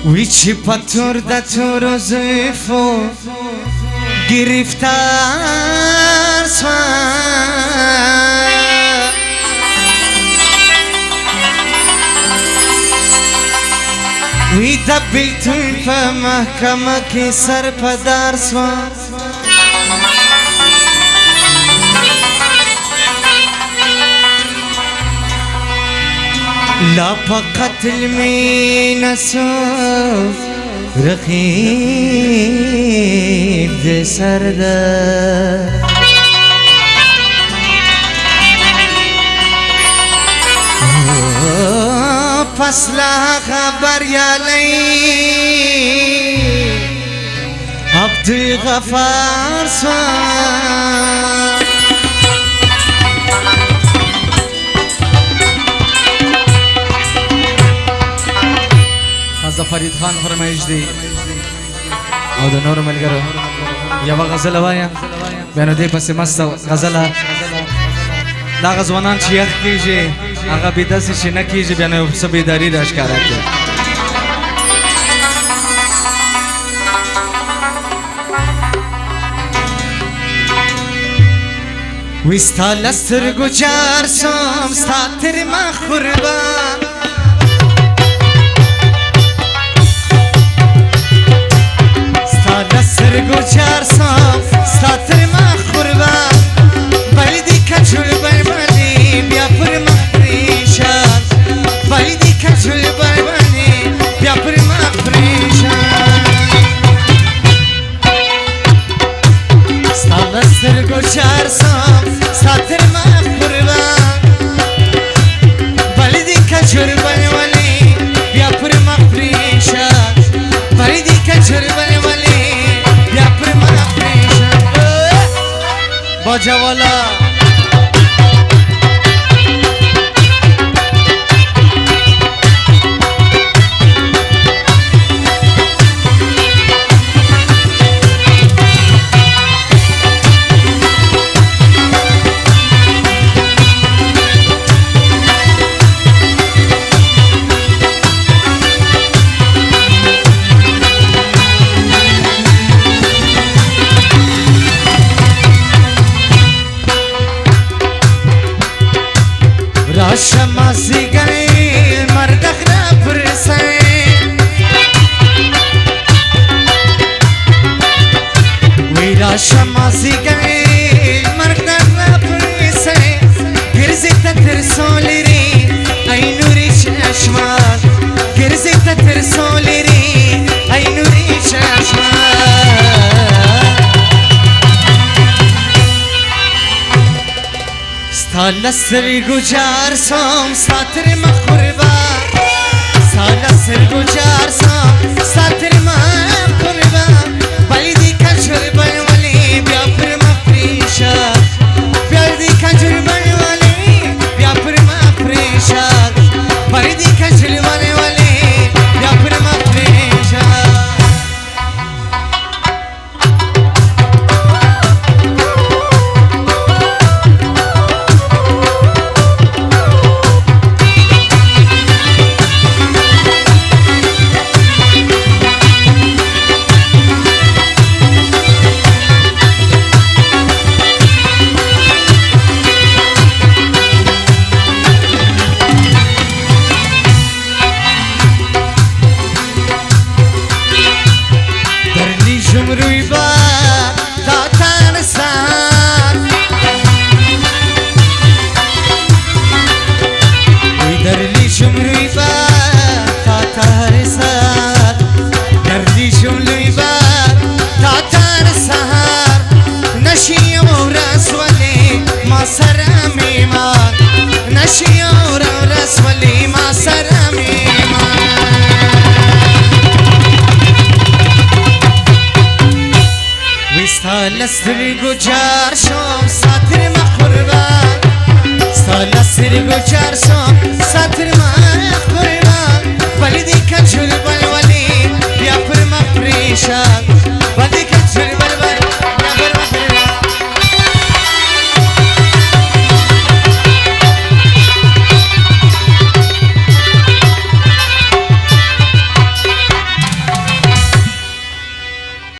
ویچی پتور ده تو رو زیفو گرفتار سوان وی ده بیتون پا محکمه که سر پدر سوان لا پا قتل می نسو رقیب ده سرده پس لا خبر یالی عبدالغفار سوان فرید خان فرمایش دی او د نور ملګرو یو غزل وایم بینو دی پس مست غزل دا غزوانان چې یخ کیږي هغه به داسې شي نه کیږي بینو څه بیداری را ښکارا کوي وستا لسترګو جار سوم ستا تر ما قربان لسرگو چار سام ستاتر ما قربان بایدی کچول برمانی بیا پر ما پریشان بایدی کچول برمانی بیا پر ما پریشان ستا لسرگو چار سام ستاتر ما قربان بایدی کچول برمانی بیا پر ما پریشان بایدی کچول برمانی باجوالا شمازی گئی مردخ را پرسین ویرا شمازی گئی مردخ را پرسین گرزی تتر سولی ری ای نوری چشمان گرزی تتر سولی ری ای نوری چشمان سال سرگو جار سام ساتر ما قربان سال سرگو جار سام ساتر ما قربان بایدی کجور بنوالی بیا پر ما پریشان بایدی کجور بنوالی بیا پر ما پریشان بایدی کجور بنوالی بیا پر ما پریشان روی با داتان سان وی درلی شم روی با داتان سان درلی شم روی با داتان سان نشیم و رسولی ما سرمی مان نشیم و رسولی ما سرمی مان سال سرگو جار شم ساتر ما قربان سال سرگو جار شم ساتر ما قربان